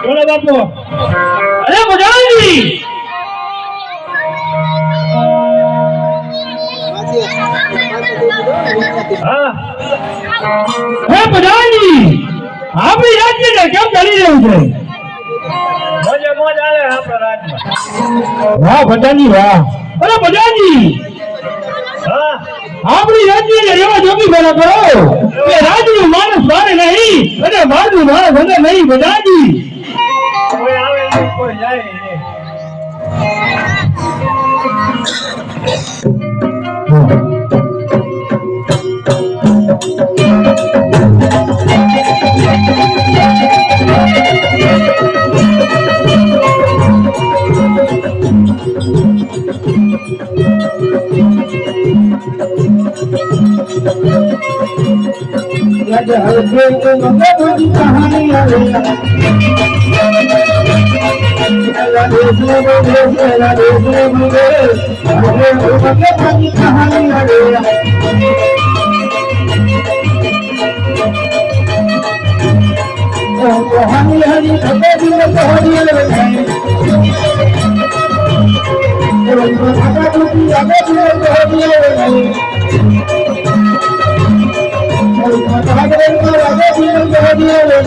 बोलो बापू। अरे बजाजी हाँ बजाजी आप राज्य ने क्या કરી રહ્યું છે મોજે મોજ આવે આપણા રાજમાં વાહ બજાજી વાહ અરે બજાજી હા આપણી રાજ્ય ને એવા જોગી ભલા કરો કે રાજનું માણસ મારે નહીં અને મારું માણસ અને નહીં બજાજી કોઈ આવે નહીં કોઈ જાય નહીં राजा हर देव को मंगे बुझी कहानी आवे राजा देश में मंगे बुझी कहानी आवे कहानी हरी खटे दिन कहानी आवे खटा टूटी आगे दिन कहानी आवे राजा को राजा जीवन को दिए ले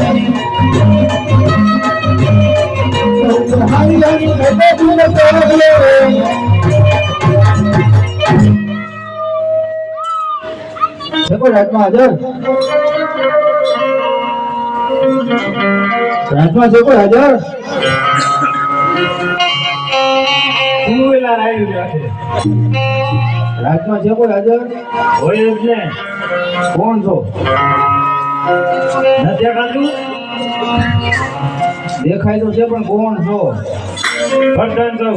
हाय हाय बेटे जीवन को दिए देखो राजमा हाजर राजमा देखो हाजर वेला આવી રહ્યા છે રાજમાં છે કોઈ હાજર હોય જ ને કોણ છો ન દેખાતું દેખાય તો છે પણ કોણ છો પ્રધાન છો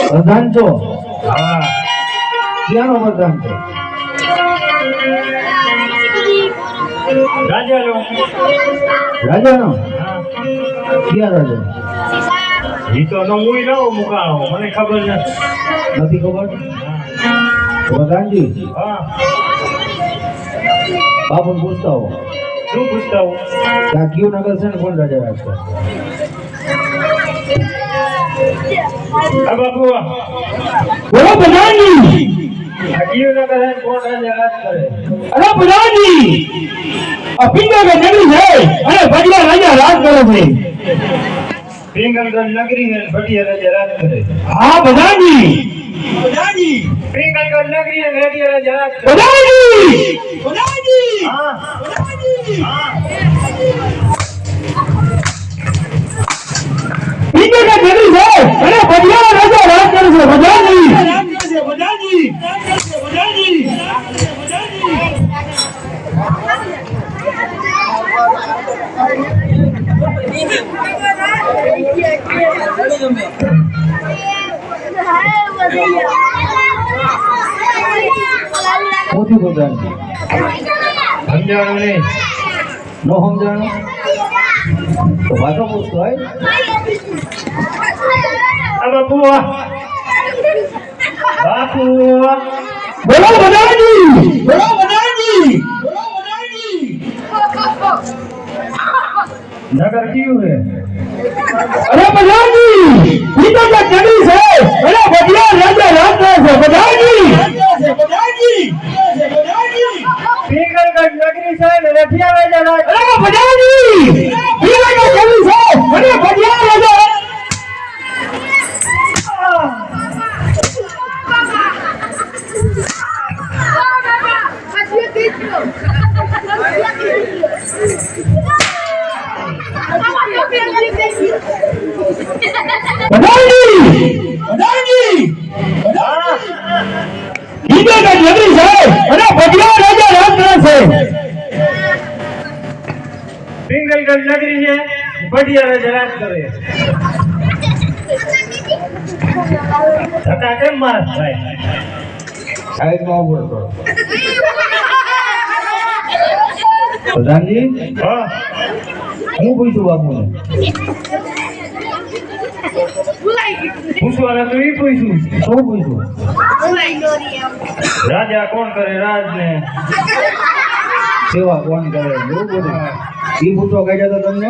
પ્રધાન છો હા ક્યાંનો પ્રધાન છો રાજાનો રાજાનો ક્યાં રાજા ઈ તો નમુઈ લાવો મુકાળો મને ખબર નથી ખબર પ્રધાનજી હા બાપુ પૂછતા હો શું પૂછતા હો ત્યાં કયું નગર છે ને કોણ રાજા રાજ કરે આ બાપુ બોલો પ્રધાનજી આ કયું નગર છે કોણ રાજા રાજ કરે અરે પ્રધાનજી આ પિંગલ નગરી છે અને બજલા રાજા રાજ કરે છે પિંગલગઢ નગરી ને ભટિયા રાજા રાજ કરે હા પ્રધાનજી પ્રધાનજી પિંગલગઢ નગરી ને ભટિયા રાજા રાજ કરે પ્રધાનજી પ્રધાનજી હા પ્રધાનજી હા પિંગલગઢ નગરી છે અને ભટિયા રાજા રાજ કરે છે પ્રધાનજી પ્રધાનજી પ્રધાનજી મોટી પ્રધાન સમજાણો ને નો સમજાણો તો વાતો પૂછતો હોય આ બાપુ બાપુ બોલો બધાજી બોલો બધાજી બોલો બધાજી નગર ક્યું હે અરે બધાજી ઈ તો નગરી છે અરે બધિયા રાજા રાજ કરે છે બધાજી બધાજી બધાજી નગરી છે ને રઠિયા રાજા રાજ. અરે ભજાજી ભીલગઢ નગરી છે અને ભજીયા રાજા. પિંગલગઢ નગરી છે ભજીયા રાજા રાજ કરે. ધક્કા કેમ મારે ભાઈ? સાઈડમાં ઉભો રહો. પ્રધાનજી હા હું પૂછું બાપુને પૂછવાના તો એ પૂછ્યું. શું પૂછ્યું? રાજા કોણ કરે રાજ ને સેવા કોણ કરે એવું બધું એ પૂછવા કાઢ્યા તો તમને.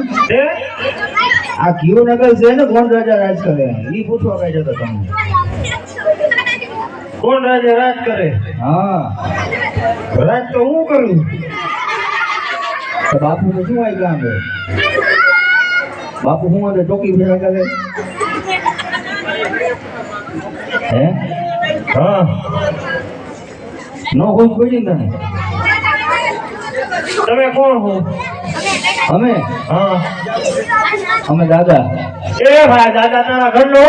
આ કયો નગર છે ને કોણ રાજા રાજ કરે એ પૂછવા કાઢ્યા તો તમને. કોણ રાજા રાજ કરે? હા રાજ તો હું કરું. બાપુ ને શું આવી કામ છે? બાપુ હું અંદર ચોકી ભેગા કરે હે? હા નો ખુશ પડી તને. તમે કોણ હો? અમે હા અમે દાદા. એ ભાઈ દાદા તારા ઘરનો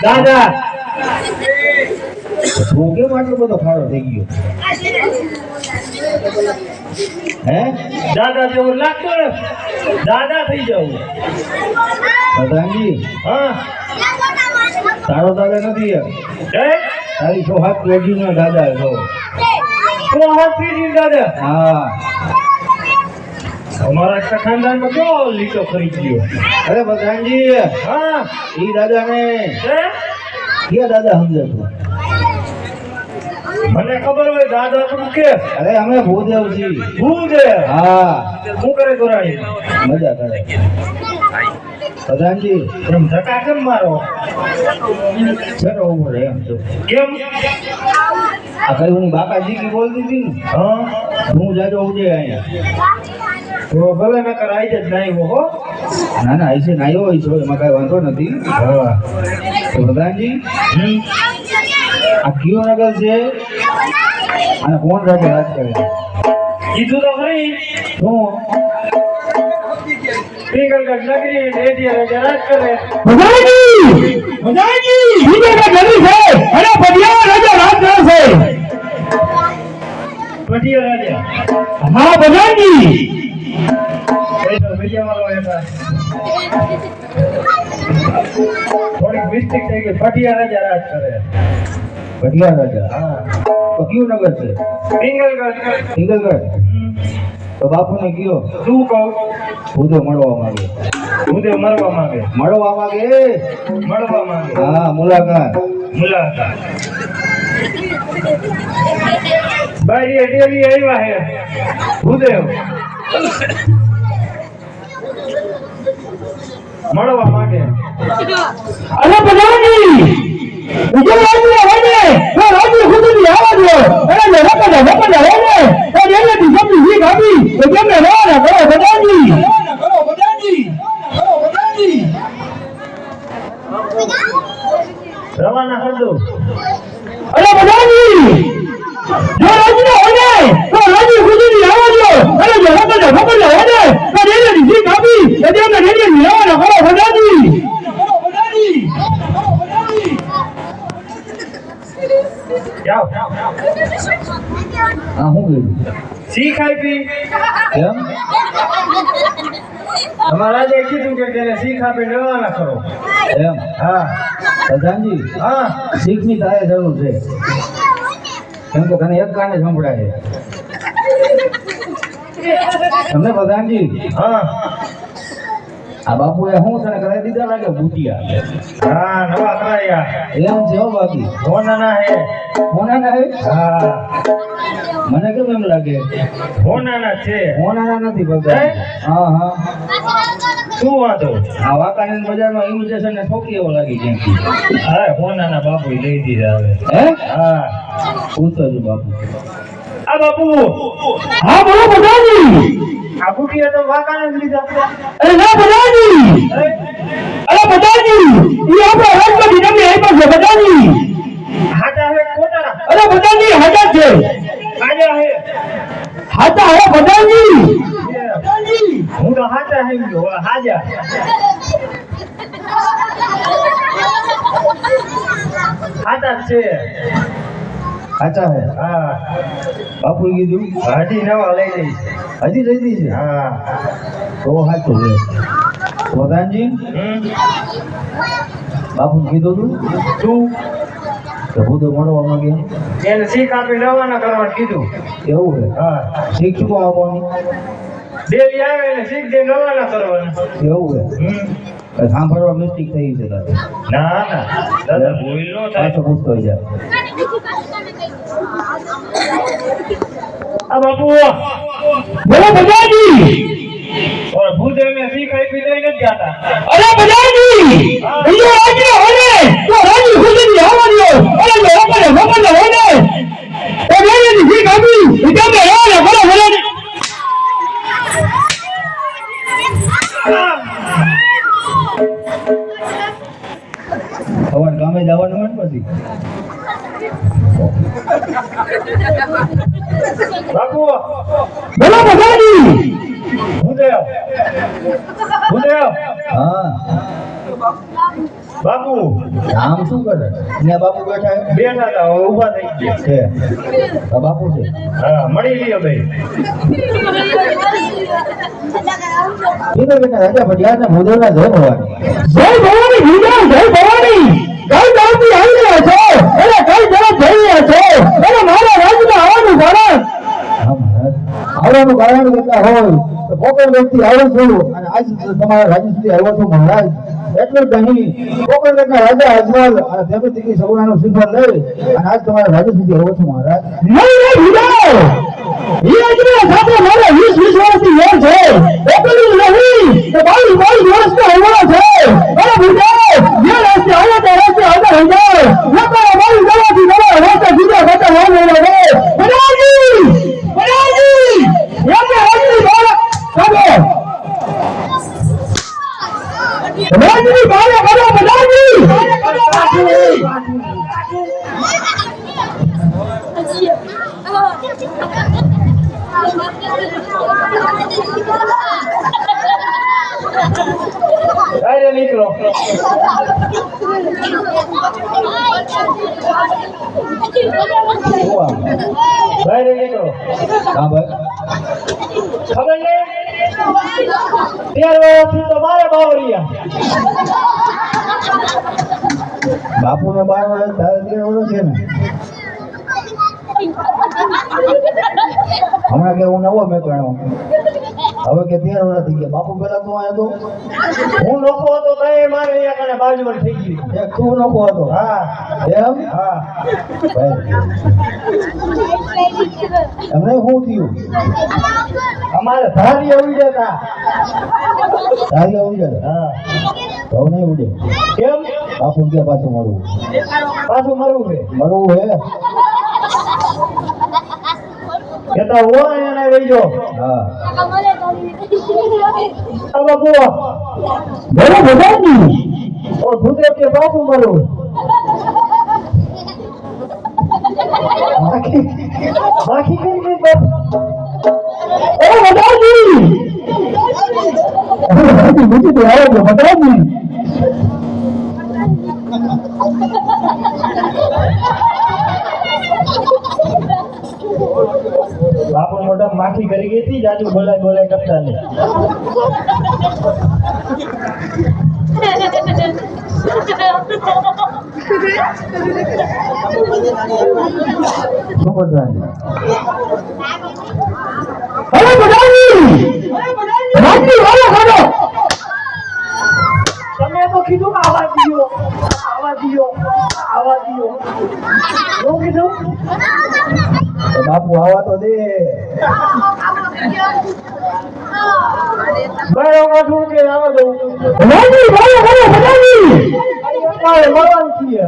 દાદા. તું કેમ આટલો બધો ફાળો થઈ ગયો હે? દાદા જેવું લાગતો ને દાદા થઈ જવું. પ્રધાનજી હા તારો દાદા નથી યાર. તારી 6 હાથ પેઢીનો દાદા છો. 6 હાથ પેઢી દાદા? હા અમારા આખા ખાનદાનમાં કેવો લીટો ખરી ગયો. અરે પ્રધાનજી હા ઈ દાદા ને ક્યાં દાદા સમજે તું? મને ખબર હોય દાદા તું કે. અરે અમે ભૂદેવ છીએ. ભૂદેવ? હા. શું કરે ગોરાણી? મજા કરે. પ્રધાનજી એમ ધક્કા કેમ મારો? ચલો ઉભો રહે એમ તો. કેમ? આ કઈ હું બાપાજી કી બોલતી હતી ને હા હું જાજો ઉજે અહીંયા તો ભલે નકર આઈ જ નાયો હો. ના ના આઈ છે નાયો હોય છો એમાં કઈ વાંધો નથી. હા તો પ્રધાનજી આ કયો નગર છે અને કોણ રાજા રાજ કરે? કીધું તો ખરી. શું? પિંગલગઢ નગરી રેડિયા રાજા રાજ કરે. ભજાજી ભજાજી પિંગલગઢ નગરી છે અને ભજીયા રાજા રાજ કરે છે. ભજીયા રાજા? હા ભજાજી. ભજીયા વાળો હતા થોડીક મિસ્ટેક થઈ ગઈ. ભજીયા રાજા રાજ કરે. ભજીયા રાજા? હા. તો કયું નગર છે? પિંગલગઢ. પિંગલગઢ? તો બાપુને કયો. શું કહું? ભૂદેવ મળવા માંગે. ભૂદેવ મરવા માંગે? મળવા માંગે. મળવા માંગે? હા મુલાકાત. મુલાકાત. બારી ડેરી આવ્યા હે ભૂદેવ મળવા માંગે. અરે પ્રધાનજી ઉજે રાજ્ય હોને તો રાજ્ય ખુદની આવા દો. અરે વપડા હોને તો એને બીજી જી ગાડી તો કેમ રવાના કરો પ્રધાનજી? કરો પ્રધાનજી. કરો પ્રધાનજી. રવાના કર દો. અરે પ્રધાનજી જો રાજ્ય હોને તો રાજ્ય ખુદની આવા દો. અરે વપડા હોને તો એને બીજી ગાડી તો કેમ રવાના કરો પ્રધાનજી? જાઓ. હા હું ગયું શીખ આપી કેમ? તમારા જે કીધું કે તેને શીખ આપીને રવાના કરો એમ? હા પ્રધાનજી હા શીખની તારે જરૂર છે કેમ કે તને એક કાને સંભળાય તમને પ્રધાનજી. હા આ બાપુએ શું તને કરાવી દીધા લાગે બુટિયા? હા નવા કરાયા. એમ છે હો બાકી હોનાના હે. હોનાના હે? હા મને કેમ એમ લાગે હોનાના છે? હોનાના નથી બધા. હા હા શું વાંધો? આ વાકાનંદ બજારમાં ઇન્વિટેશન ને ઠોકી એવો લાગી કેમ? હા હોનાના બાપુ લઈ દીધા હવે. હે? હા પૂછતો છું બાપુ. આ બાપુ હા બોલો બધાજી. આ બુટિયા તો વાકાને જ લીધા. અરે ના બધાજી, અરે બધાજી એ આપણા રાજમાંથી તમને આપ્યા છે બધાજી. હાટા હે કોટા? અરે બધાજી હાટા છે. હાજા હે? હાટા હે બધાજી. હું તો હાટા હે હાજા. હાટા છે. હાટા હે? હા. બાપુ કીધું હજી નવા લઈ લઈ. હજી લઈ દીધી. હા. તો હાચું છે. પ્રધાનજી બાપુ કીધું તું કે હું તો મળવામાં ગયા એને શીખ આપી રવાના કરવાનું કીધું. એવું છે? હા. શીખ શું આવવાની? ડેલી આવે એને શીખ દે રવાના કરવાનું. એવું છે? સાંભળવા મિસ્ટેક થઈ છે તારે. ના ના દાદા ભૂલ નો થાય. પાછો પૂછતો જાય. આ બાપુ બોલો બધાજી. ઓર ભૂદેવ ને શીખ આપી લઈને જ જાતા. અરે બધાજી બીજો આજે હોને તો રાજી ખુશી આવવાની અરે લોકોને ભગવાનને હોને તો મેની શીખ આપી તમે હોને બોલો બધાજી. હવે ગામે જવાનું હોય ને પછી બાપુ બોલો બધાજી. ભૂદેવ ભૂદેવ હા બાપુ આમ શું કરે? અહીંયા બાપુ બેઠા છે? બેઠા હતા હવે ઊભા થઈ ગયા છે આ બાપુ છે. હા મળી લ્યો ભાઈ. કીધું બેટા રાજા ભટિયાર ને મોદેવના જય ભવાની. જય ભવાની ભૂદેવ જય ભવાની. કઈ તરફથી આવી રહ્યા છો? અરે કઈ તરફ જઈ રહ્યા છો? અરે મારા રાજમાં આવવાનું કારણ. હા મહારાજ આવવાનું કારણ કેટલા હોય તો કોકણ વ્યક્તિ આવ્યો છું અને આજ તમારા રાજ્ય સુધી આવ્યો છું મહારાજ. એટલું જ નહીં કોકણગઢના રાજા અજમલ અને તેમની દીકરી સગુણાનું શ્રીફળ લઈ અને આજ તમારા રાજ્ય સુધી આવ્યો છું મહારાજ. નહીં ભૂદેવ એ અજમલ સાથે મારે 20 વર્ષથી મેળ છે. એકલું નહીં તો 22 વર્ષનો હોવાનો છે. અરે ભૂદેવ જે રસ્તે આવ્યો તે રસ્તે આગળ રહી જાય. નકર મારી જવાથી તમારા રસ્તે બીજા ખાતે વાળો લાગે. બધાજી બધાજી એમને રાજની બહાર કાઢો. રાજની બહાર કાઢો બધાજી. અરે નીકળો. બહાર નીકળો. હા ભાઈ ખબર છે 13 વર્ષથી તો મારે બાવરિયા. બાપુ ને 12 વર્ષ તારે 13 વર્ષ છે ને. હમણાં કે હું નવો મેં ગણ્યો હવે કે 13 વર્ષ થઈ ગયા. બાપુ પેલા તું આવ્યો તો હું નોખો હતો તો એ મારે અહીંયા કને બાજુમાં થઈ ગયું. એક તું નવો હતો. હા એમ હા. ભાઈ એમને શું થયું? અમારે ધારી આવી જતા. તારી ઉડી જાય. હા તો નહીં ઉડે. કેમ? બાપુ કે પાછું મળવું પાછું મરવું છે. મળવું હે. કેતા હો એને વઈજો. હા આ બાપુ બોલો બધાજી. ઓ ભૂદેવ કે બાપુ મરવું. બાકી કરી ગઈ બાપુ. ઓ બધાજી મુझे तो आया तो बधाजी. બાપુ મોઢા માખી કરી ગઈ હતી જાજુ બોલાય બોલાય કરતા ને. શું બધાજી? અરે બધાજી રાજની વાળો કાઢો. તમે તો કીધું કે આવા દિયો આવા દિયો આવા દિયો. શું કીધું? તો બાપુ આવા તો દે. બરાબર શું કે આવા દઉં. રાજની વાળો કાઢો બધાજી. મારે મરવાનું છીએ.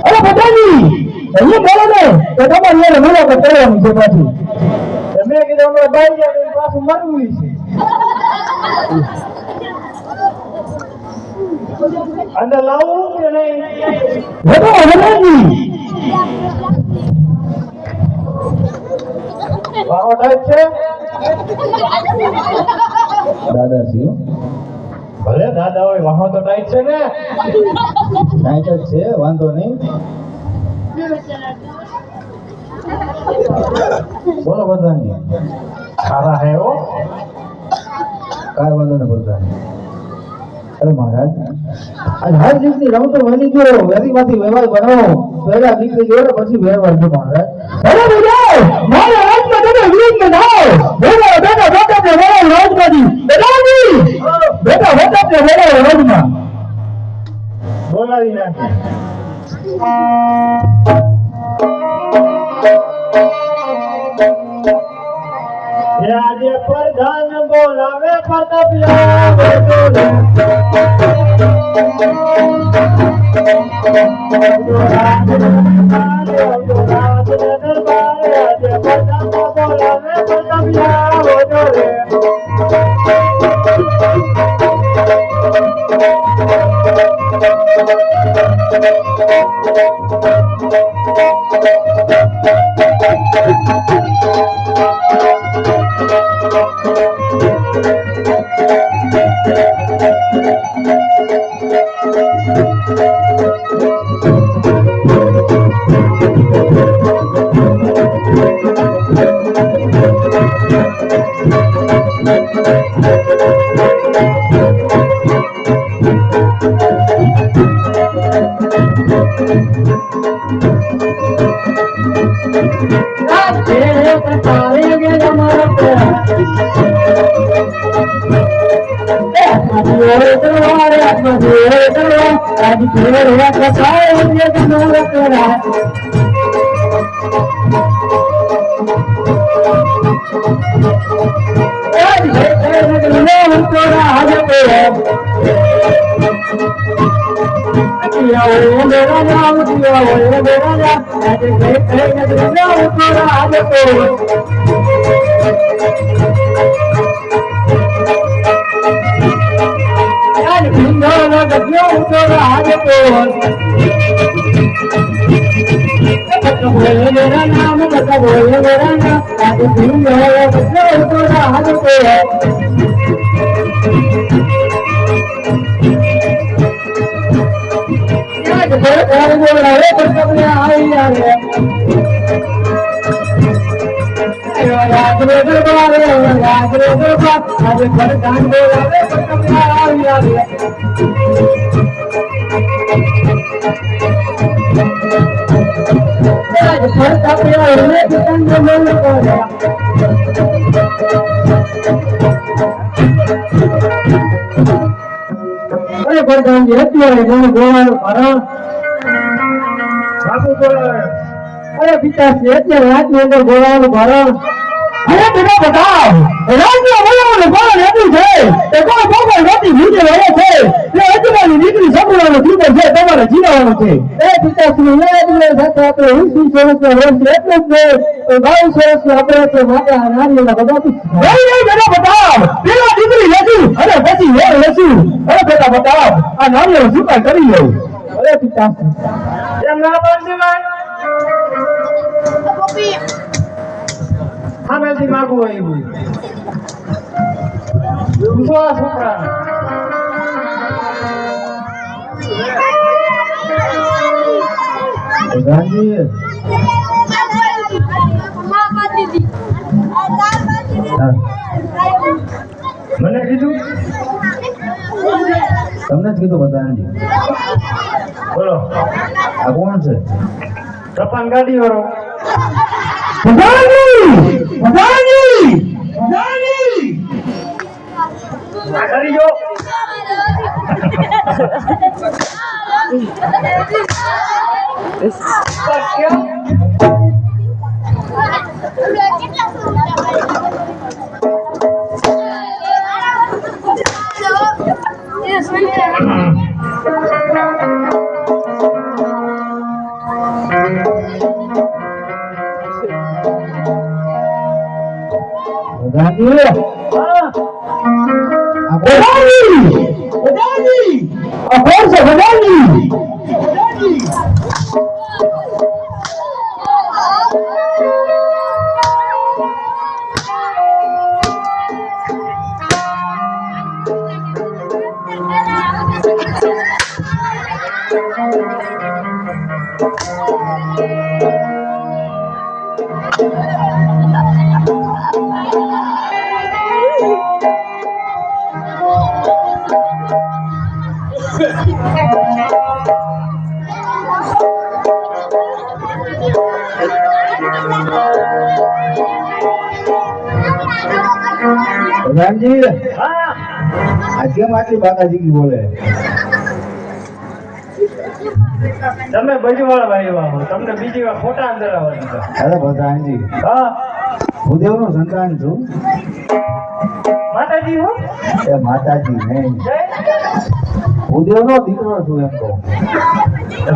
અરે બધાજી બોલો ને તો તમારે એને મુલાકાત કરવાની છે પાછી મેં કીધું અમે બાઈ ગયા પાછું મરવું છે અંદર લાવવું કે નહીં દાદા છીએ ભલે દાદા હોય વાહો તો ટાઈટ છે ને ટાઈટ જ છે વાંધો નહીં બોલો પ્રધાનજી સારા હે હો કાંઈ વાંધો નહીં પ્રધાનજી અરે મહારાજ આજ હર દિવસની રમતો વહેલી જો વેરીમાંથી વ્યવહાર બનાવો પહેલા નીકળી ગયો પછી વ્યવહાર જો મહારાજ અરે બોલો મારા રાજમાં તમે વિરુદ્ધ થાઓ બેટા બેટા બેટા કે વળો રાજમાંથી બેટાજી બેટા બેટા કે વળો રાજમાં બોલાવી નાખે આજે પ્રધાન બોલાવે પ્રતાપિયા અરે પિતા અત્યારે રાતની અંદર ગોળાનું ભરણ અરે બેટા બતાવ રાજ્ય બોલાવાનું ભરણ એટલું છે એ કોઈ ભગવાન રાતી નીચે રહે છે એ અજમાની દીકરી સંભળવાનું જીવન છે તમારે જીવવાનું છે એ પિતાશ્રી એટલે સાથે આપણે 20 વર્ષના વર્ષ એટલું જ નહીં 22 વર્ષના આપણે માટે આ નારીઓના બધાથી બેટા બતાવ પેલા દીકરી લેશું અને પછી વેર લેશું અરે બેટા બતાવ આ નારીઓ સ્વીકાર કરી લેવું અરે પિતાશ્રી એમ ના પાડતી સામેથી માગવું હોય એવું છોકરા મને કીધું તમને જ કીધું બધાજી બોલો આ કોણ છે ટપાન ગાડી વાળો પ્રધાનજી આ કોણ છે પ્રધાનજી? પ્રધાનજી આ કેમ આટલી બાકાજી બોલે? તમે બજવાળ ભાઈ તમને બીજી વાર ખોટા અંદર આવવા દીધા. અરે પ્રધાનજી ભૂદેવનું સંતાન છું. માતાજી હો? એ માતાજી નહીં, ભૂદેવનો દીકરો છું એમ કહું.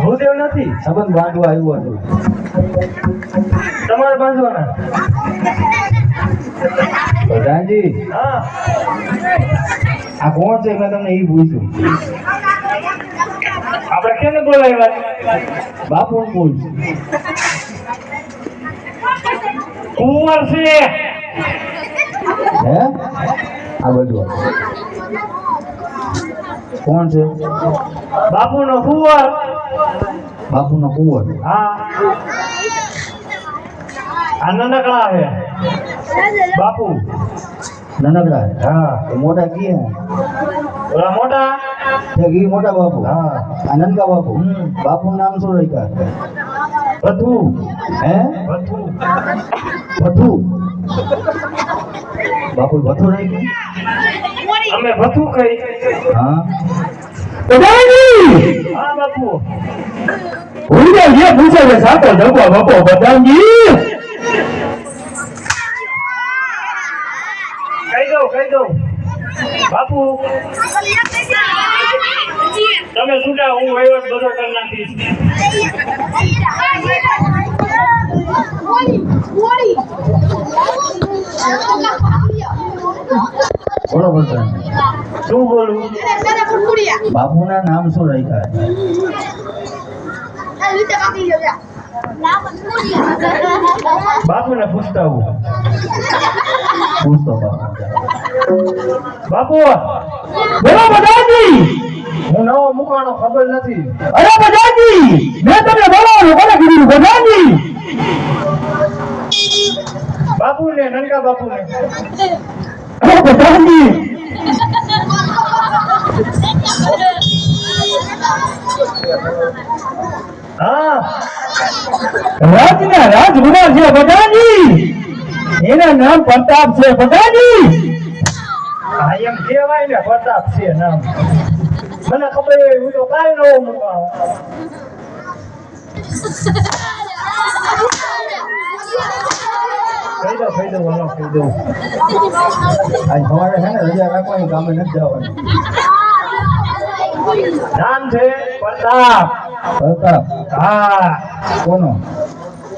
ભૂદેવ નથી, સંબંધ બાંધવા આવ્યો છું. તમારે બાંધવાના? પ્રધાનજી આ કોણ છે મેં તમને એ પૂછ્યું. આપણે કેને બોલાવ્યા? બાપુ પૂછ. કુંવર છે હે? આ બધું કોણ છે? બાપુનો કુંવર. બાપુનો કુંવર? હા, આ નાનકડા છે બાપુ. નાનકડા? હા. મોટા કી ઓલા મોટા છે કી મોટા બાપુ? હા. આ નનકા બાપુ? બાપુનું નામ શું રાખ્યા? ભથુ. હે? ભથુ. ભથુ? બાપુ ભથુ રાખ્યું? અમે ભથુ કઈ. હા. પ્રધાનજી! હા બાપુ. ઉડે જે પૂછે છે સાતો જગવા બાપુ. પ્રધાનજી કહી દઉં બાપુ. તમે સુધા, હું વહીવટ બધો કરી નાખીશ. બોલો પ્રધાનજી. શું બોલું? બાપુના નામ શું રાખ્યા? બાપુને પૂછતા હું. પૂછતો બાપુ. બોલો પ્રધાનજી. હું નવો મુકાણો, ખબર નથી. અરે પ્રધાનજી મેં તમને બોલાવ્યો. કોને કીધું પ્રધાનજી? બાપુને, નનકા બાપુને. અરે પ્રધાનજી હા, રાજના રાજકુમાર છે પ્રધાનજી. એના નામ પ્રતાપ છે પ્રધાનજી. હા એમ કહેવાય ને, પ્રતાપ છે નામ. મને ખબર હોય, હું તો કાંઈ નવો મુકાણો. કહી દઉં હાલો, કહી દઉં. આજ સવારે છે ને રજા રાખવાની, કામે નથી જવાનું. નામ છે પ્રતાપ. પ્રતાપ? હા. કોનો?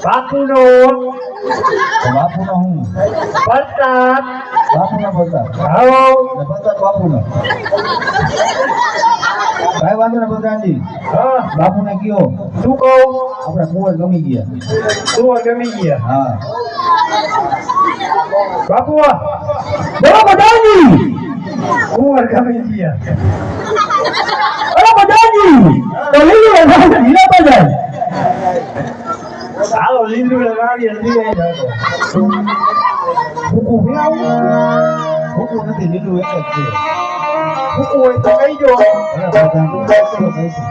બાપુનો. બાપુનો હું? પ્રતાપ. બાપુનો પ્રતાપ? આવો. પ્રતાપ બાપુનો? કાંઈ વાંધો ને પ્રધાનજી. હા. બાપુને કયો શું કહું? આપણા કુંવર ગમી ગયા. કુંવર ગમી ગયા? હા. બાપુ બોલો પ્રધાનજી. કુંવર ગમી ગયા. અરે પ્રધાનજી તો લીધું હીરા બજાર. હાલો લીંબુ વાળી લઈ આવ્યા. ભૂકું ભૂકું નથી, લીલું એક જ છે. ભૂકું હોય તો કહી દો. અરે પ્રધાનજી કહીશું.